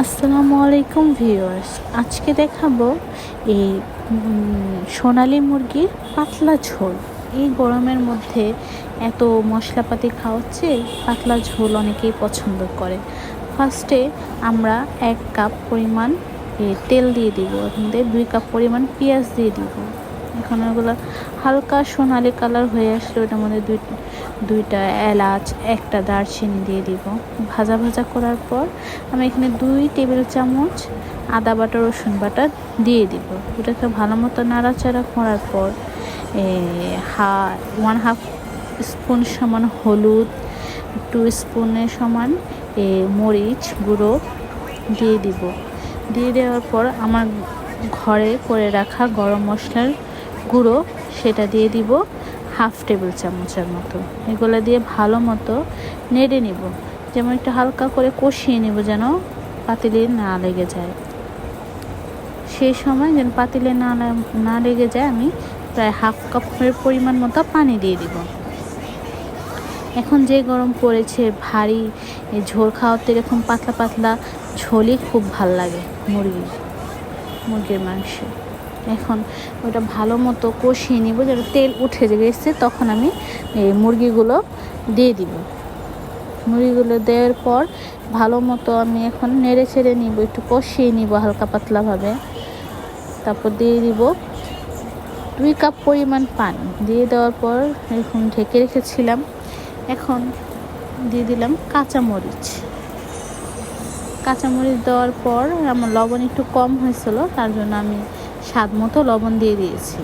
আসসালামু আলাইকুম ভিউয়ার্স, আজকে দেখাবো এই সোনালী মুরগির পাতলা ঝোল। এই গরমের মধ্যে এত মশলাপাতি খাওয়াচ্ছে, পাতলা ঝোল অনেকেই পছন্দ করে। ফার্স্টে আমরা 1 কাপ পরিমাণ তেল দিয়ে দিব, এর মধ্যে 2 কাপ পরিমাণ পেঁয়াজ দিয়ে দিব। এখন ওগুলো হালকা সোনালি কালার হয়ে আসলে ওটার মধ্যে দুইটা এলাচ, একটা দারচিনি দিয়ে দিব। ভাজা ভাজা করার পর আমি এখানে 2 টেবিল চামচ আদা বাটা রসুন বাটা দিয়ে দিব। ওটাকে ভালো মতো নাড়াচাড়া করার পর 1/2 স্পুন সমান হলুদ, 2 স্পুনের সমান মরিচ গুঁড়ো দিয়ে দিব। দিয়ে দেওয়ার পর আমার ঘরে করে রাখা গরম মশলার গুঁড়ো সেটা দিয়ে দিব 1/2 টেবিল চামচের মতো। এগুলো দিয়ে ভালো মতো নেড়ে নিব, যেমন একটু হালকা করে কষিয়ে নেব যেন পাতিলে না লেগে যায়। সেই সময় যেন পাতিলে না লেগে যায় আমি প্রায় 1/2 কাপের পরিমাণ মতো পানি দিয়ে দিব। এখন যে গরম পড়েছে, ভারী ঝোল খাওয়াতে এরকম পাতলা পাতলা ঝোলই খুব ভাল লাগে মুরগির মাংস। এখন ওটা ভালো মতো কষিয়ে নিব, যেন তেল উঠে গেছে তখন আমি মুরগিগুলো দিয়ে দিব। মুরগিগুলো দেওয়ার পর ভালো মতো আমি এখন নেড়ে ছেড়ে নিব, একটু কষিয়ে নিব হালকা পাতলাভাবে। তারপর দিয়ে দিব 2 কাপ পরিমাণ পানি। দিয়ে দেওয়ার পর এরকম ঢেকে রেখেছিলাম। এখন দিয়ে দিলাম কাঁচামরিচ দেওয়ার পর আমার লবণ একটু কম হয়েছিল, তার জন্য আমি স্বাদ মতো লবণ দিয়ে দিয়েছি।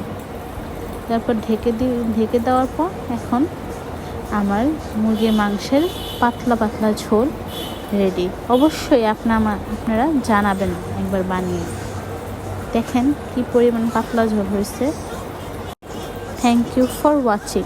তারপর ঢেকে দেওয়ার পর এখন আমার মুরগির মাংসের পাতলা পাতলা ঝোল রেডি। অবশ্যই আপনারা জানাবেন একবার বানিয়ে। দেখেন কি পরিমাণ পাতলা ঝোল হয়েছে। Thank you for watching.